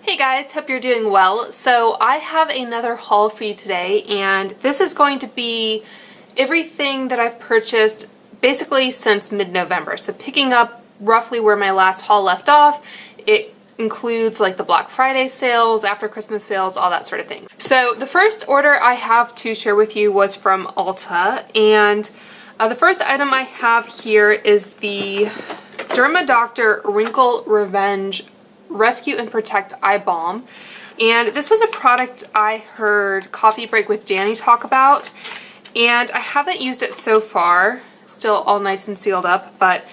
Hey guys, hope you're doing well. So I have another haul for you today, and this is going to be everything that I've purchased basically since mid-November. So picking up roughly where my last haul left off. It includes like the Black Friday sales, after Christmas sales, all that sort of thing. So the first order I have to share with you was from Ulta, and the first item I have here is the Derma Doctor Wrinkle Revenge Rescue and Protect Eye Balm. And this was a product I heard Coffee Break with Danny talk about, and I haven't used it so far. Still all nice and sealed up, but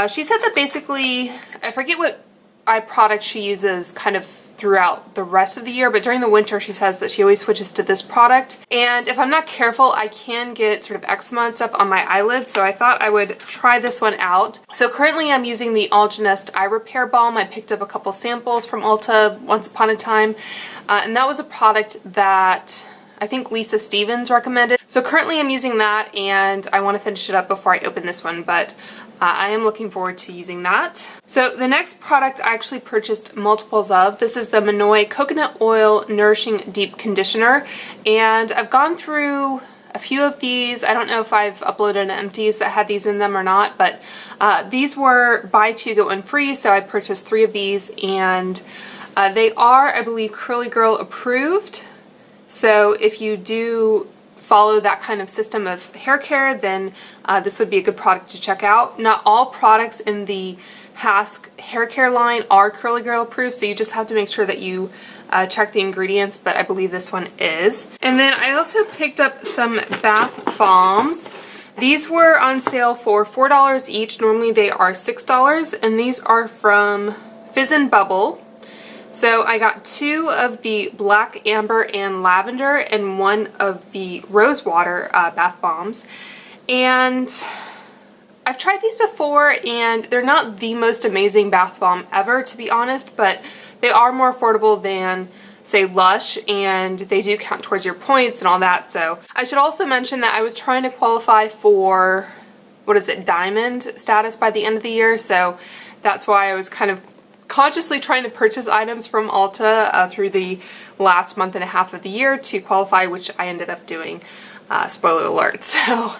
she said that basically, I forget what eye product she uses kind of throughout the rest of the year, but during the winter she says that she always switches to this product. And if I'm not careful, I can get sort of eczema and stuff on my eyelids, so I thought I would try this one out. So currently I'm using the Algenist Eye Repair Balm. I picked up a couple samples from Ulta once upon a time, and that was a product that I think Lisa Stevens recommended. So currently I'm using that, and I want to finish it up before I open this one, but I am looking forward to using that. So the next product I actually purchased multiples of. This is the Monoi Coconut Oil Nourishing Deep Conditioner, and I've gone through a few of these. I don't know if I've uploaded empties that had these in them or not, but these were buy two get one free, so I purchased 3 of these, and they are, I believe, Curly Girl approved. So if you do follow that kind of system of hair care, then this would be a good product to check out. Not all products in the Hask hair care line are Curly Girl approved, so you just have to make sure that you check the ingredients, but I believe this one is. And then I also picked up some bath bombs. These were on sale for $4 each. Normally they are $6, and these are from Fizz and Bubble. So I got 2 of the Black Amber and Lavender and 1 of the Rose Water bath bombs. And I've tried these before, and they're not the most amazing bath bomb ever, to be honest, but they are more affordable than, say, Lush, and they do count towards your points and all that. So I should also mention that I was trying to qualify for, what is it, Diamond status by the end of the year, so that's why I was kind of consciously trying to purchase items from Ulta through the last month and a half of the year to qualify, which I ended up doing. Spoiler alert. So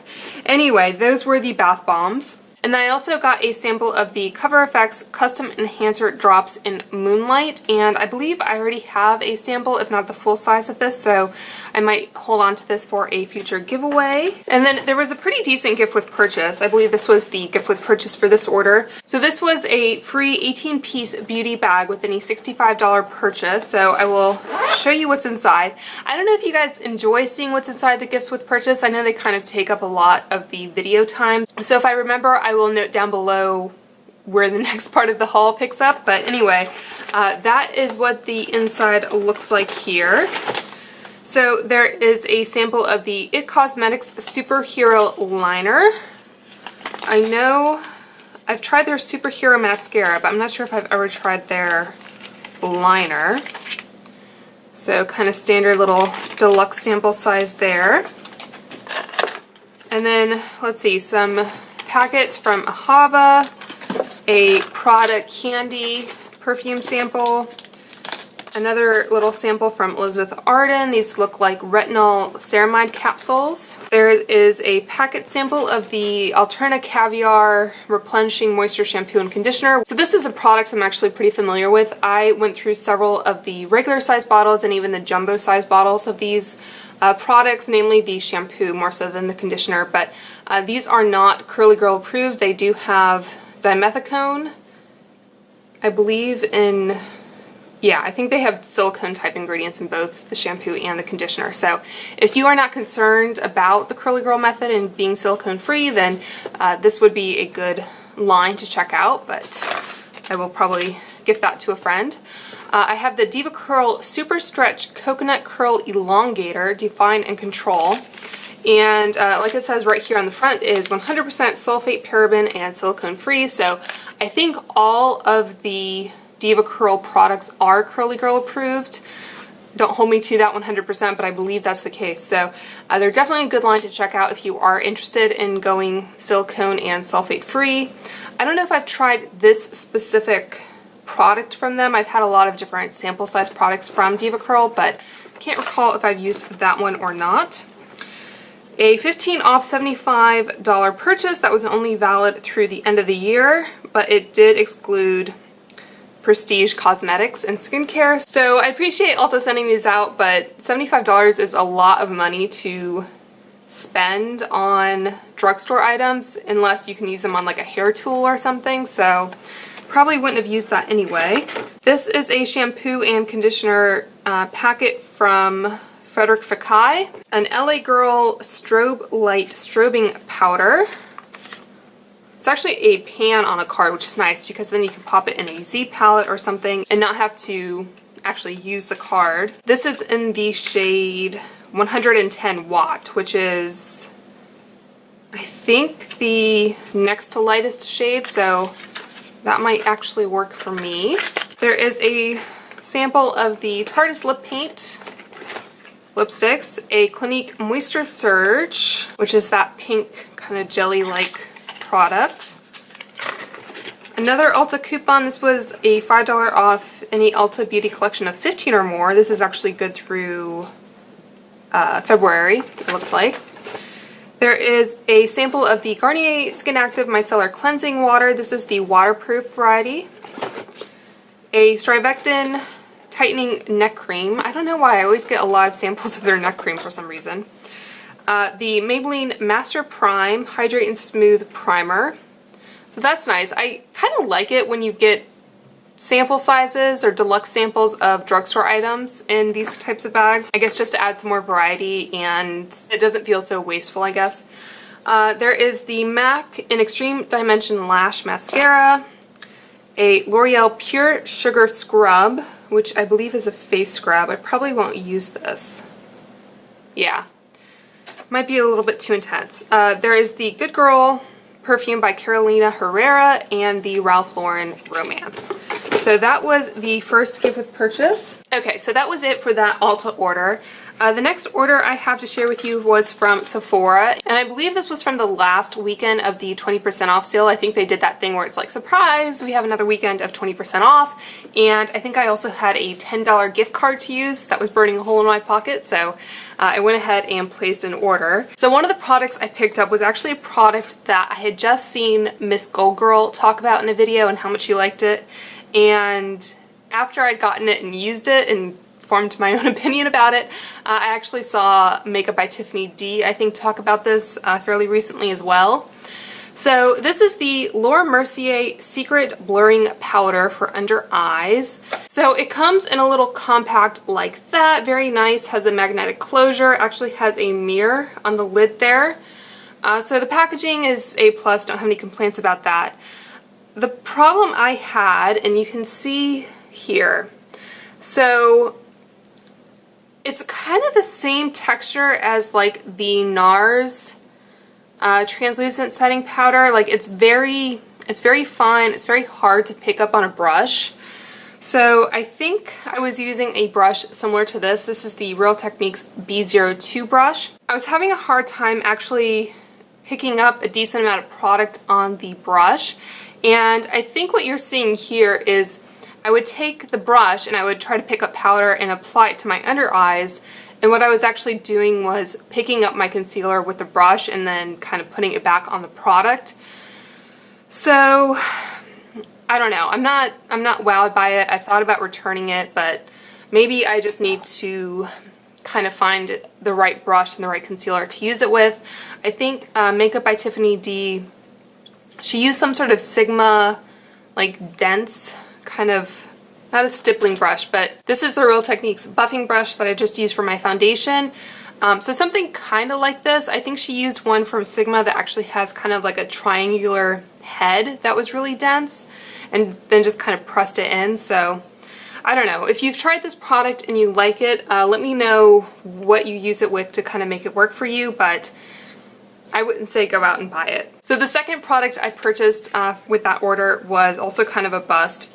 anyway, those were the bath bombs. And then I also got a sample of the Cover FX Custom Enhancer Drops in Moonlight, and I believe I already have a sample, if not the full size of this, so I might hold on to this for a future giveaway. And then there was a pretty decent gift with purchase. I believe this was the gift with purchase for this order. So this was a free 18-piece beauty bag with any $65 purchase, so I will show you what's inside. I don't know if you guys enjoy seeing what's inside the gifts with purchase. I know they kind of take up a lot of the video time, so if I remember, I will note down below where the next part of the haul picks up. But anyway, that is what the inside looks like here. So there is a sample of the IT Cosmetics Superhero Liner. I know I've tried their Superhero Mascara, but I'm not sure if I've ever tried their liner. So kind of standard little deluxe sample size there. And then, let's see, some packets from Ahava, a Prada Candy perfume sample, another little sample from Elizabeth Arden. These look like retinol ceramide capsules. There is a packet sample of the Alterna Caviar Replenishing Moisture Shampoo and Conditioner. So this is a product I'm actually pretty familiar with. I went through several of the regular size bottles and even the jumbo size bottles of these products, namely the shampoo more so than the conditioner, but these are not Curly Girl approved. They do have dimethicone, I believe, in, yeah, I think they have silicone type ingredients in both the shampoo and the conditioner. So if you are not concerned about the Curly Girl method and being silicone free, then this would be a good line to check out, but I will probably gift that to a friend. I have the Diva Curl Super Stretch Coconut Curl Elongator, Define and Control. And like it says right here on the front, is 100% sulfate, paraben, and silicone free. So I think all of the Diva Curl products are Curly Girl approved. Don't hold me to that 100%, but I believe that's the case. So they're definitely a good line to check out if you are interested in going silicone and sulfate free. I don't know if I've tried this specific product from them. I've had a lot of different sample size products from DevaCurl, but can't recall if I've used that one or not. A 15 off $75 purchase that was only valid through the end of the year, but it did exclude prestige cosmetics and skincare. So I appreciate Ulta sending these out, but $75 is a lot of money to spend on drugstore items unless you can use them on like a hair tool or something. So probably wouldn't have used that anyway. This is a shampoo and conditioner packet from Frederic Fekkai, an LA Girl Strobe Light Strobing Powder. It's actually a pan on a card, which is nice because then you can pop it in a Z palette or something and not have to actually use the card. This is in the shade 110 Watt, which is, I think, the next to lightest shade, so that might actually work for me. There is a sample of the Tarte's Lip Paint lipsticks, a Clinique Moisture Surge, which is that pink kind of jelly-like product. Another Ulta coupon. This was a $5 off any Ulta Beauty collection of 15 or more. This is actually good through February, it looks like. There is a sample of the Garnier Skin Active Micellar Cleansing Water. This is the waterproof variety. A Strivectin Tightening Neck Cream. I don't know why, I always get a lot of samples of their neck cream for some reason. The Maybelline Master Prime Hydrate and Smooth Primer. So that's nice. I kind of like it when you get sample sizes or deluxe samples of drugstore items in these types of bags. I guess just to add some more variety and it doesn't feel so wasteful, I guess. There is the MAC in Extreme Dimension Lash Mascara, a L'Oreal Pure Sugar Scrub, which I believe is a face scrub. I probably won't use this. Yeah, might be a little bit too intense. There is the Good Girl perfume by Carolina Herrera and the Ralph Lauren Romance. So that was the first gift with purchase. Okay, so that was it for that Ulta order. The next order I have to share with you was from Sephora, and I believe this was from the last weekend of the 20% off sale. I think they did that thing where it's like, surprise, we have another weekend of 20% off, and I think I also had a $10 gift card to use that was burning a hole in my pocket, so I went ahead and placed an order. So one of the products I picked up was actually a product that I had just seen Miss Gold Girl talk about in a video and how much she liked it, and after I'd gotten it and used it and formed my own opinion about it, I actually saw Makeup by Tiffany D, I think, talk about this fairly recently as well. So this is the Laura Mercier Secret Blurring Powder for under eyes. So it comes in a little compact like that, very nice, has a magnetic closure, actually has a mirror on the lid there. So the packaging is A+, don't have any complaints about that. The problem I had, and you can see here, so it's kind of the same texture as like the NARS translucent setting powder. Like it's very fine, it's very hard to pick up on a brush. So I think I was using a brush similar to this. This is the Real Techniques B02 brush. I was having a hard time actually picking up a decent amount of product on the brush, and I think what you're seeing here is I would take the brush and I would try to pick up powder and apply it to my under eyes, and what I was actually doing was picking up my concealer with the brush and then kind of putting it back on the product. So I don't know, I'm not wowed by it. I thought about returning it, but maybe I just need to kind of find the right brush and the right concealer to use it with. I think Makeup by Tiffany D, she used some sort of Sigma, like dense kind of, not a stippling brush, but this is the Real Techniques buffing brush that I just used for my foundation. So something kind of like this. I think she used one from Sigma that actually has kind of like a triangular head that was really dense, and then just kind of pressed it in. So I don't know. If you've tried this product and you like it, let me know what you use it with to kind of make it work for you, but I wouldn't say go out and buy it. So the second product I purchased with that order was also kind of a bust.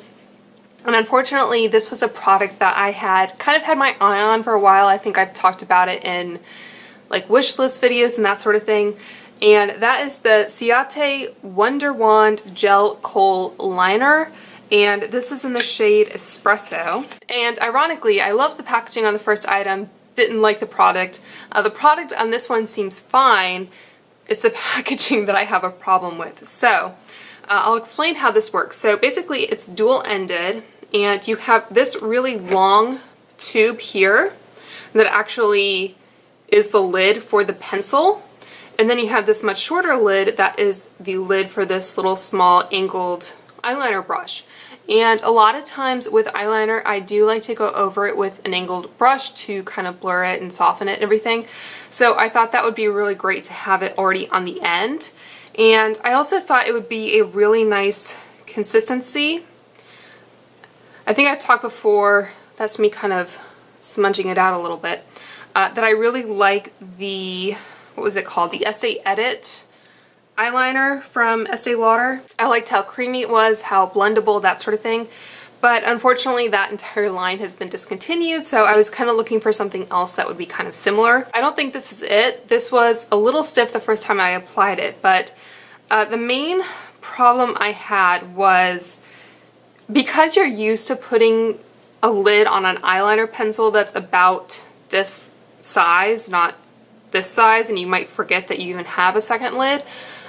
And unfortunately, this was a product that I had kind of had my eye on for a while. I think I've talked about it in like wish list videos and that sort of thing. And that is the Ciate Wonder Wand Gel Kohl Liner. and this is in the shade Espresso. And ironically, I love the packaging on the first item, didn't like the product. The product on this one seems fine. It's the packaging that I have a problem with. So I'll explain how this works. So basically it's dual-ended, and you have this really long tube here that actually is the lid for the pencil. And then you have this much shorter lid that is the lid for this little small angled eyeliner brush. And a lot of times with eyeliner, I do like to go over it with an angled brush to kind of blur it and soften it and everything. So I thought that would be really great to have it already on the end. And I also thought it would be a really nice consistency. I think I've talked before, that's me kind of smudging it out a little bit, that I really like the, what was it called? The Estee Edit eyeliner from Estee Lauder. I liked how creamy it was, how blendable, that sort of thing. But unfortunately that entire line has been discontinued, so I was kind of looking for something else that would be kind of similar. I don't think this is it. This was a little stiff the first time I applied it, but the main problem I had was because you're used to putting a lid on an eyeliner pencil that's about this size, not this size, and you might forget that you even have a second lid.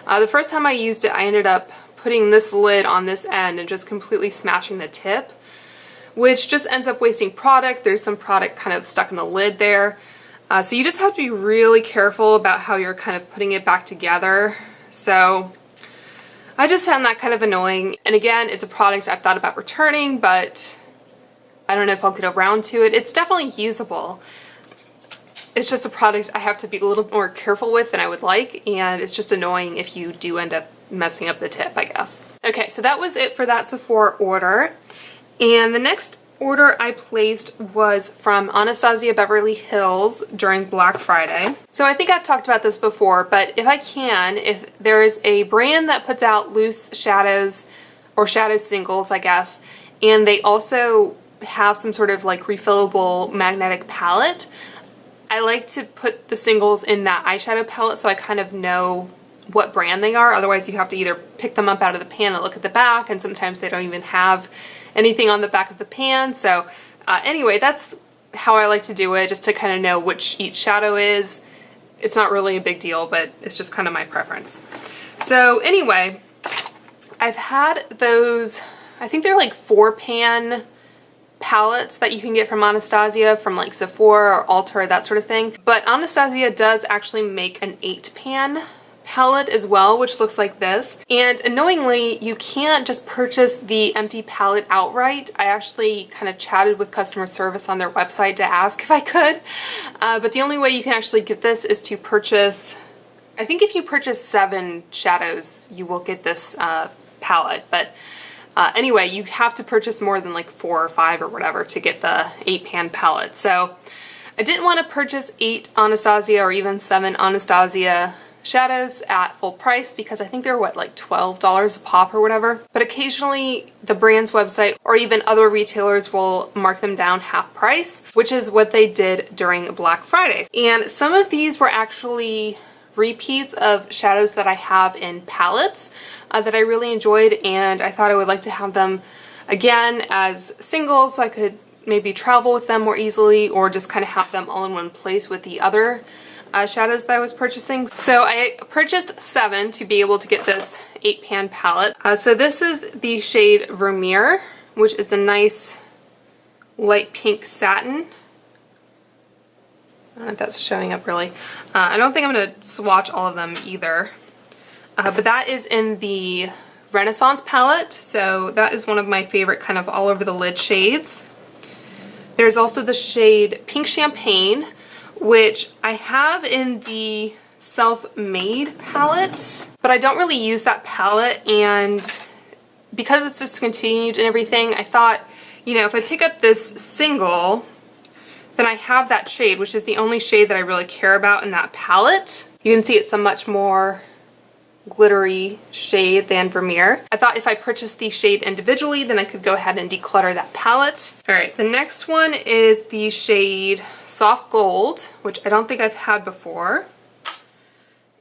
The first time I used it, I ended up putting this lid on this end and just completely smashing the tip, which just ends up wasting product. There's some product kind of stuck in the lid there. So you just have to be really careful about how you're kind of putting it back together. So I just found that kind of annoying. And again, it's a product I've thought about returning, but I don't know if I'll get around to it. It's definitely usable. It's just a product I have to be a little more careful with than I would like, and it's just annoying if you do end up messing up the tip, I guess. Okay, so that was it for that Sephora order. And the next order I placed was from Anastasia Beverly Hills during Black Friday. So I think I've talked about this before, but if I can, if there is a brand that puts out loose shadows, or shadow singles, I guess, and they also have some sort of like refillable magnetic palette, I like to put the singles in that eyeshadow palette so I kind of know what brand they are. Otherwise you have to either pick them up out of the pan and look at the back, and sometimes they don't even have anything on the back of the pan. So anyway, that's how I like to do it, just to kind of know which each shadow is. It's not really a big deal, but it's just kind of my preference. So anyway, I've had those, I think they're like 4-pan palettes that you can get from Anastasia, from like Sephora or Ulta, that sort of thing. But Anastasia does actually make an 8-pan palette as well, which looks like this. And annoyingly, you can't just purchase the empty palette outright. I actually kind of chatted with customer service on their website to ask if I could. But the only way you can actually get this is to purchase, I think if you purchase 7 shadows, you will get this palette. But anyway, you have to purchase more than like 4 or 5 or whatever to get the 8-pan palette. So I didn't want to purchase 8 Anastasia or even 7 Anastasia shadows at full price because I think they're what, like $12 a pop or whatever. But occasionally the brand's website or even other retailers will mark them down half price, which is what they did during Black Friday. And some of these were actually repeats of shadows that I have in palettes that I really enjoyed, and I thought I would like to have them again as singles so I could maybe travel with them more easily, or just kind of have them all in one place with the other shadows that I was purchasing. So I purchased 7 to be able to get this 8-pan palette. So this is the shade Vermeer, which is a nice light pink satin. I don't know if that's showing up really. I don't think I'm going to swatch all of them either. But that is in the Renaissance palette, so that is one of my favorite kind of all over the lid shades. There's also the shade Pink Champagne, which I have in the Self-Made palette, but I don't really use that palette, and because it's discontinued and everything, I thought, you know, if I pick up this single, then I have that shade, which is the only shade that I really care about in that palette. You can see it's a much more glittery shade than Vermeer. I thought if I purchased the shade individually, then I could go ahead and declutter that palette. Alright, the next one is the shade Soft Gold, which I don't think I've had before.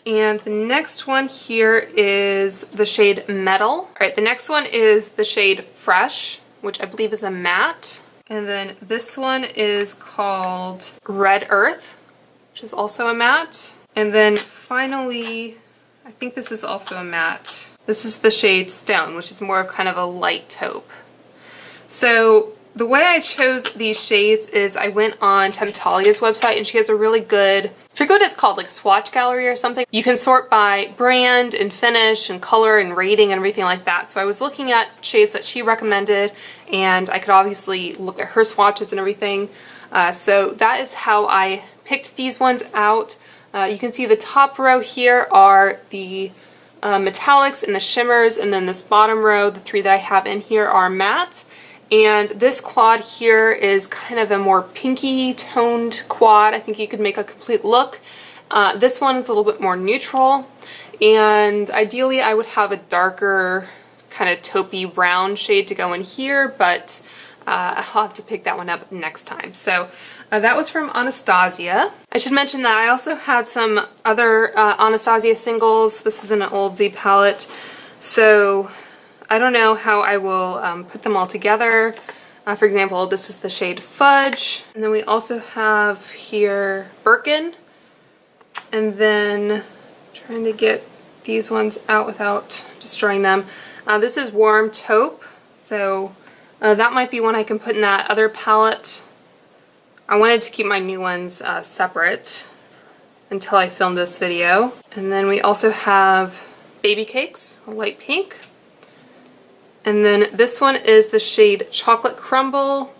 And the next one here is the shade Metal. All right, the next one is the shade Fresh, which I believe is a matte. And then this one is called Red Earth, which is also a matte. And then finally, I think this is also a matte. This is the shade Stone, which is more of kind of a light taupe. So the way I chose these shades is I went on Temptalia's website, and she has a really good, I forget what it's called, like swatch gallery or something. You can sort by brand and finish and color and rating and everything like that. So I was looking at shades that she recommended, and I could obviously look at her swatches and everything. So that is how I picked these ones out. You can see the top row here are the metallics and the shimmers, and then this bottom row, the three that I have in here, are mattes. And this quad here is kind of a more pinky toned quad. I think you could make a complete look. This one is a little bit more neutral, and ideally I would have a darker kind of taupey brown shade to go in here, but I'll have to pick that one up next time. So that was from Anastasia. I should mention that I also had some other Anastasia singles. This is an old Z palette, so I don't know how I will put them all together. For example, this is the shade Fudge. And then we also have here Birkin. And then trying to get these ones out without destroying them. This is Warm Taupe. So that might be one I can put in that other palette. I wanted to keep my new ones separate until I filmed this video. And then we also have Baby Cakes, a light pink. And then this one is the shade Chocolate Crumble.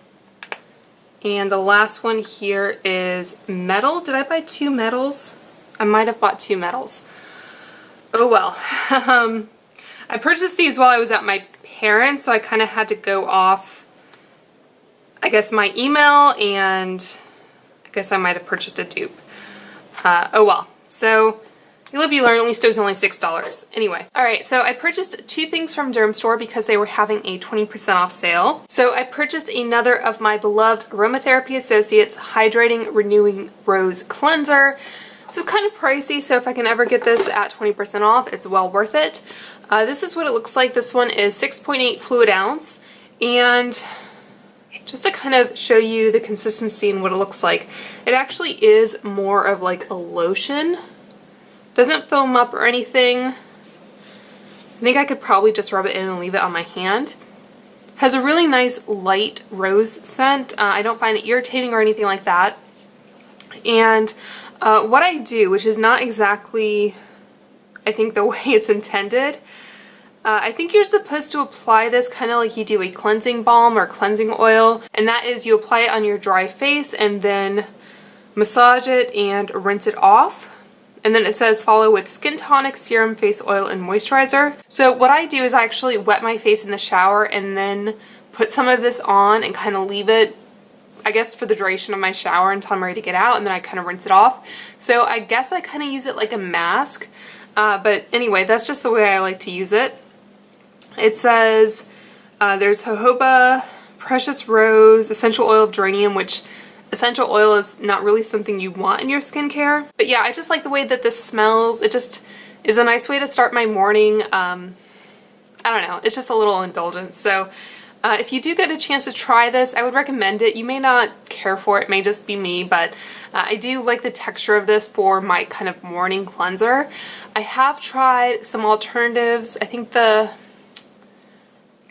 And the last one here is Metal. Did I buy two metals? I might have bought two metals. Oh well. I purchased these while I was at my parents', so I kind of had to go off, I guess, my email, and I guess I might have purchased a dupe. Oh well. So you live, you learn. At least it was only $6. Anyway. Alright, so I purchased two things from Dermstore because they were having a 20% off sale. So I purchased another of my beloved Aromatherapy Associates Hydrating Renewing Rose Cleanser. This is kind of pricey, so if I can ever get this at 20% off, it's well worth it. This is what it looks like. This one is 6.8 fluid ounce. And just to kind of show you the consistency and what it looks like, it actually is more of like a lotion. Doesn't foam up or anything. I think I could probably just rub it in and leave it on my hand. Has a really nice light rose scent. I don't find it irritating or anything like that. And what I do, which is not exactly, I think, the way it's intended, I think you're supposed to apply this kind of like you do a cleansing balm or cleansing oil. And that is, you apply it on your dry face and then massage it and rinse it off. And then it says follow with skin tonic, serum, face oil, and moisturizer. So what I do is I actually wet my face in the shower and then put some of this on and kind of leave it, I guess, for the duration of my shower until I'm ready to get out, and then I kind of rinse it off. So I guess I kind of use it like a mask. But anyway, that's just the way I like to use it. It says there's jojoba, precious rose, essential oil of geranium, which essential oil is not really something you want in your skincare. But yeah, I just like the way that this smells. It just is a nice way to start my morning. I don't know, it's just a little indulgence. So if you do get a chance to try this, I would recommend it. You may not care for it, it may just be me, but I do like the texture of this for my kind of morning cleanser. I have tried some alternatives. I think I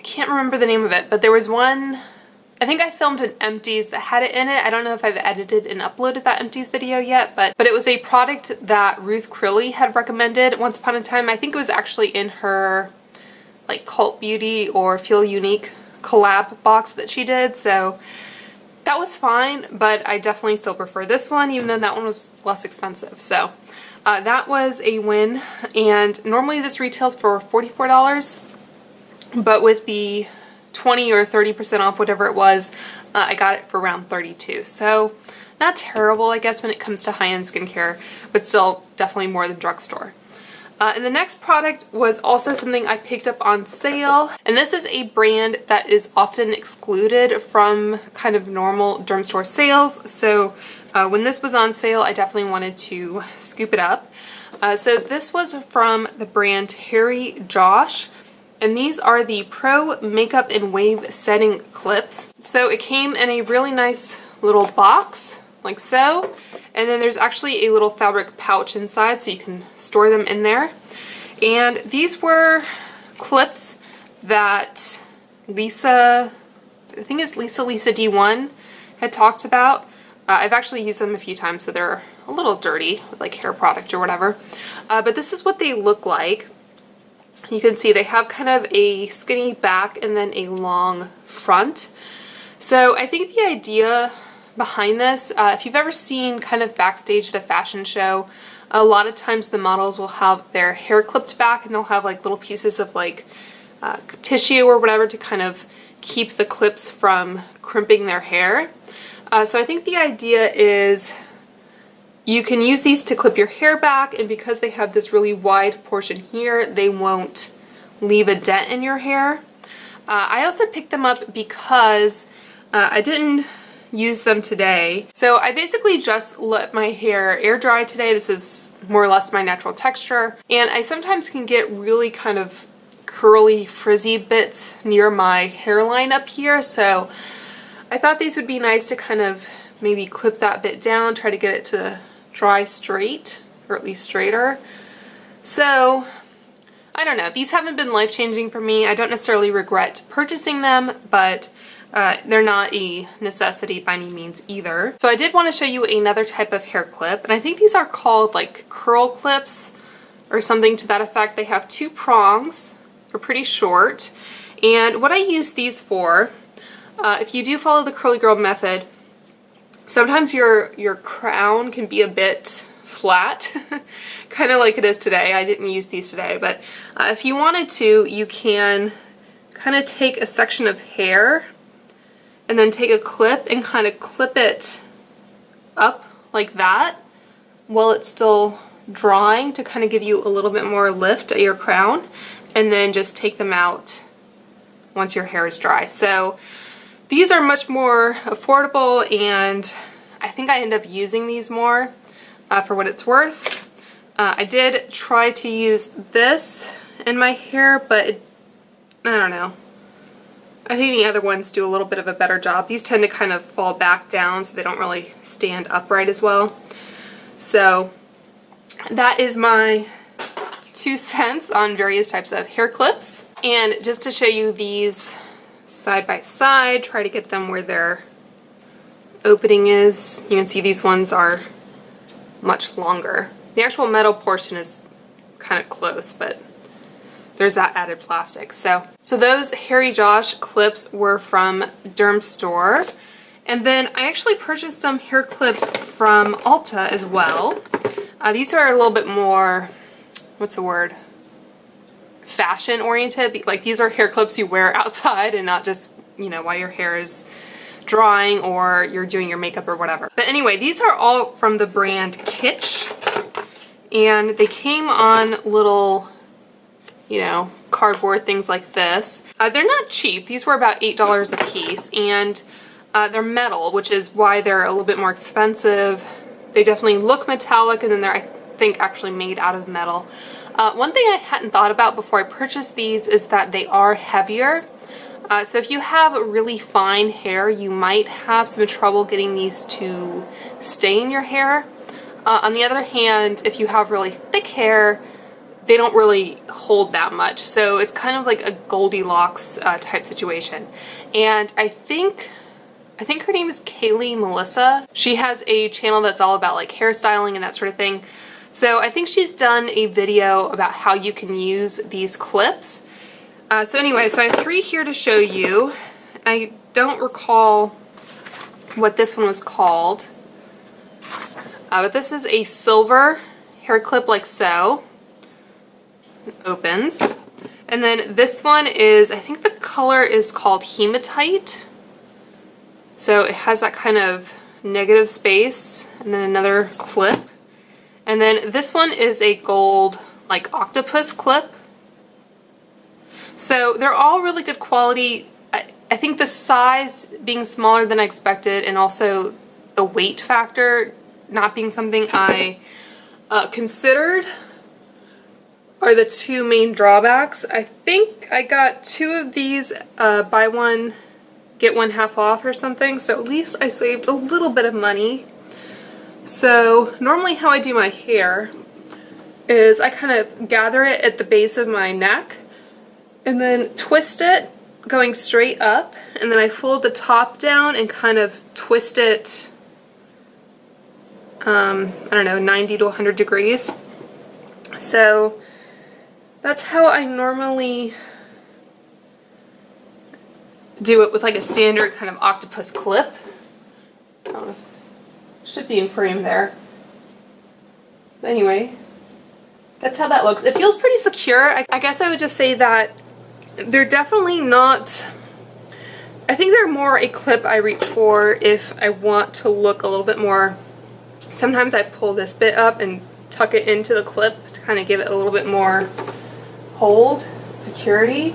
can't remember the name of it, but there was one, I think I filmed an Empties that had it in it. I don't know if I've edited and uploaded that Empties video yet, but it was a product that Ruth Crilly had recommended once upon a time. I think it was actually in her like Cult Beauty or Feel Unique collab box that she did, so that was fine, but I definitely still prefer this one, even though that one was less expensive. So that was a win, and normally this retails for $44, but with the 20 or 30% off, whatever it was, I got it for around $32. So not terrible, I guess, when it comes to high-end skincare, but still definitely more than drugstore. And the next product was also something I picked up on sale, and this is a brand that is often excluded from kind of normal Dermstore sales. So when this was on sale, I definitely wanted to scoop it up. So this was from the brand Harry Josh, and these are the Pro Makeup and Wave Setting Clips. So it came in a really nice little box, like so, and then there's actually a little fabric pouch inside so you can store them in there. And these were clips that Lisa, I think it's Lisa D1 had talked about. I've actually used them a few times, so they're a little dirty with like hair product or whatever. But this is what they look like. You can see they have kind of a skinny back and then a long front. So I think the idea behind this, if you've ever seen kind of backstage at a fashion show, a lot of times the models will have their hair clipped back and they'll have like little pieces of like tissue or whatever to kind of keep the clips from crimping their hair. So I think the idea is you can use these to clip your hair back, and because they have this really wide portion here, they won't leave a dent in your hair. I also picked them up because I didn't use them today. So I basically just let my hair air dry today. This is more or less my natural texture, and I sometimes can get really kind of curly frizzy bits near my hairline up here, so I thought these would be nice to kind of maybe clip that bit down, try to get it to dry straight, or at least straighter. So I don't know, these haven't been life-changing for me. I don't necessarily regret purchasing them, but they're not a necessity by any means either. So I did want to show you another type of hair clip, and I think these are called like curl clips or something to that effect. They have two prongs. They're pretty short, and what I use these for, if you do follow the curly girl method, sometimes your crown can be a bit flat, kind of like it is today. I didn't use these today, but if you wanted to, you can kind of take a section of hair and then take a clip and kind of clip it up like that while it's still drying to kind of give you a little bit more lift at your crown, and then just take them out once your hair is dry. So these are much more affordable, and I think I end up using these more for what it's worth. I did try to use this in my hair, but I don't know. I think the other ones do a little bit of a better job. These tend to kind of fall back down, so they don't really stand upright as well. So that is my 2 cents on various types of hair clips. And just to show you these side by side, try to get them where their opening is. You can see these ones are much longer. The actual metal portion is kind of close, but there's that added plastic. So those Harry Josh clips were from Derm Store. And then I actually purchased some hair clips from Ulta as well. These are a little bit more, what's the word? Fashion oriented. Like, these are hair clips you wear outside and not just, you know, while your hair is drying or you're doing your makeup or whatever. But anyway, these are all from the brand Kitsch, and they came on little, you know, cardboard things like this. They're not cheap. These were about $8 a piece, and they're metal, which is why they're a little bit more expensive. They definitely look metallic, and then they're, I think, actually made out of metal. One thing I hadn't thought about before I purchased these is that they are heavier. So if you have really fine hair, you might have some trouble getting these to stay in your hair. On the other hand, if you have really thick hair, they don't really hold that much. So it's kind of like a Goldilocks type situation. And I think her name is Kaylee Melissa. She has a channel that's all about like hairstyling and that sort of thing. So I think she's done a video about how you can use these clips. So anyway, so I have 3 here to show you. I don't recall what this one was called. But this is a silver hair clip like so. It opens. And then this one is, I think the color is called Hematite. So it has that kind of negative space, and then another clip. And then this one is a gold, like, octopus clip. So they're all really good quality. I think the size being smaller than I expected, and also the weight factor not being something I considered, are the two main drawbacks. I think I got 2 of these buy one get one half off or something, so at least I saved a little bit of money. So normally how I do my hair is I kind of gather it at the base of my neck and then twist it going straight up, and then I fold the top down and kind of twist it, I don't know, 90 to 100 degrees. So that's how I normally do it with like a standard kind of octopus clip. I don't know if it should be in frame there. But anyway, that's how that looks. It feels pretty secure. I guess I would just say that they're definitely not, I think they're more a clip I reach for if I want to look a little bit more. Sometimes I pull this bit up and tuck it into the clip to kind of give it a little bit more hold, security.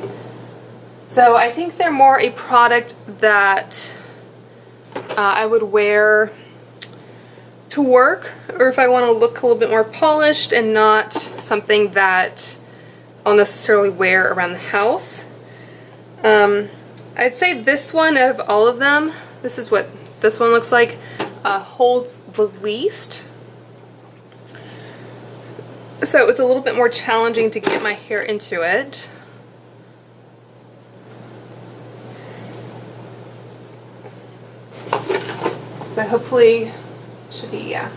So I think they're more a product that I would wear to work, or if I want to look a little bit more polished, and not something that I'll necessarily wear around the house. I'd say this one, out of all of them, this is what this one looks like, holds the least. So it's a little bit more challenging to get my hair into it. So hopefully, should be, yeah.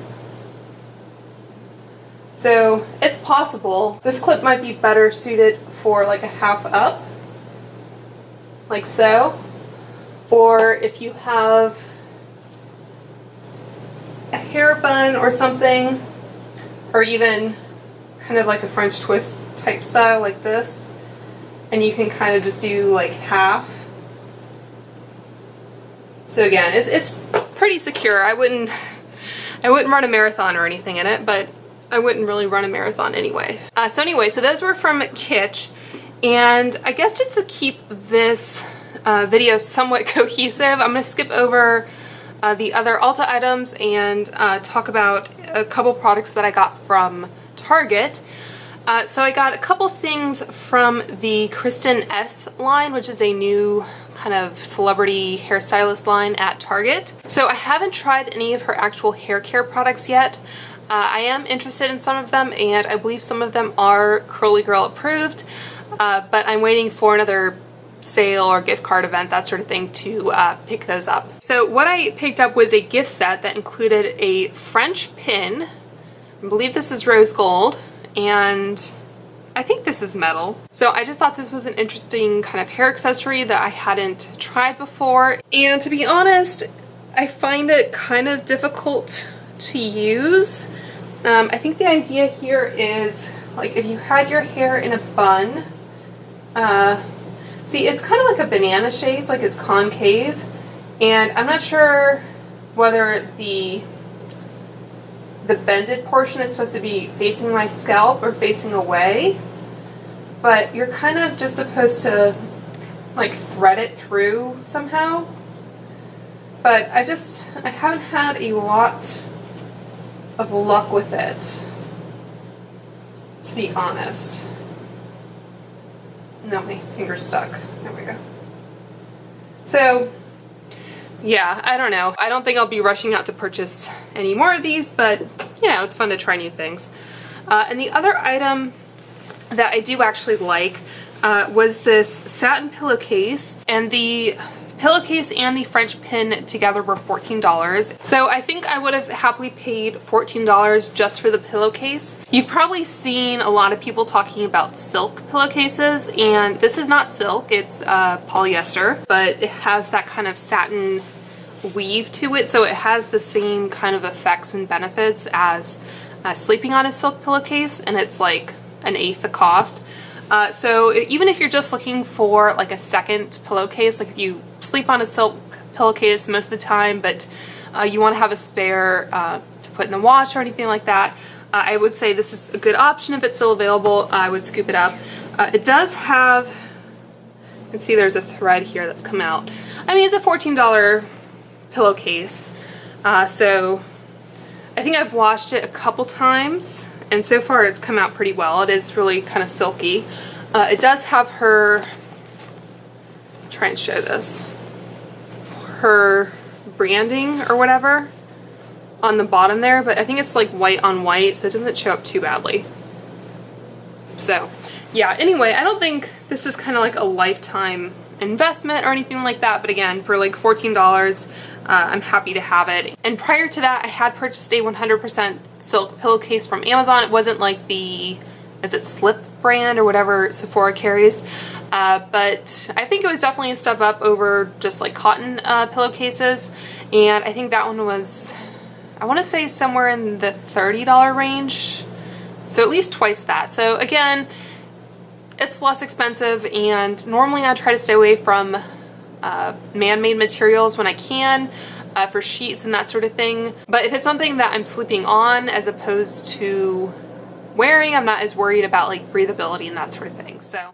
So it's possible. This clip might be better suited for like a half up, like so. Or if you have a hair bun or something, or even kind of like a French twist type style like this, and you can kind of just do like half. So again, it's pretty secure. I wouldn't run a marathon or anything in it, but I wouldn't really run a marathon anyway. So those were from Kitsch, and I guess just to keep this video somewhat cohesive, I'm going to skip over the other Ulta items and talk about a couple products that I got from Target. So I got a couple things from the Kristen Ess line, which is a new kind of celebrity hairstylist line at Target. So I haven't tried any of her actual hair care products yet. I am interested in some of them, and I believe some of them are Curly Girl approved, but I'm waiting for another sale or gift card event, that sort of thing, to pick those up. So what I picked up was a gift set that included a French pin. I believe this is rose gold, and I think this is metal. So I just thought this was an interesting kind of hair accessory that I hadn't tried before. And to be honest, I find it kind of difficult to use. I think the idea here is, like, if you had your hair in a bun, see, it's kind of like a banana shape, like it's concave, and I'm not sure whether the bended portion is supposed to be facing my scalp or facing away, but you're kind of just supposed to like thread it through somehow. But I haven't had a lot of luck with it, to be honest. No, my finger's stuck. There we go. So yeah, I don't know. I don't think I'll be rushing out to purchase any more of these, but you know, it's fun to try new things. And the other item that I do actually like was this satin pillowcase, and the pillowcase and the French pin together were $14. So I think I would have happily paid $14 just for the pillowcase. You've probably seen a lot of people talking about silk pillowcases, and this is not silk, it's polyester, but it has that kind of satin weave to it, so it has the same kind of effects and benefits as sleeping on a silk pillowcase, and it's like an eighth the cost. So even if you're just looking for like a second pillowcase, like if you sleep on a silk pillowcase most of the time, but you want to have a spare to put in the wash or anything like that, I would say this is a good option. If it's still available, I would scoop it up. It does have, you can see there's a thread here that's come out. I mean, it's a $14 pillowcase, so I think I've washed it a couple times, and so far it's come out pretty well. It is really kind of silky. It does have her, try and show this, her branding or whatever on the bottom there, but I think it's like white on white, so it doesn't show up too badly. So yeah, anyway, I don't think this is kind of like a lifetime investment or anything like that, but again, for like $14, I'm happy to have it. And prior to that, I had purchased a 100% silk pillowcase from Amazon. It wasn't like the, is it Slip brand or whatever Sephora carries, but I think it was definitely a step up over just like cotton pillowcases, and I think that one was, I want to say somewhere in the $30 range, so at least twice that. So again, it's less expensive, and normally I try to stay away from man-made materials when I can, for sheets and that sort of thing. But if it's something that I'm sleeping on as opposed to wearing, I'm not as worried about like breathability and that sort of thing. So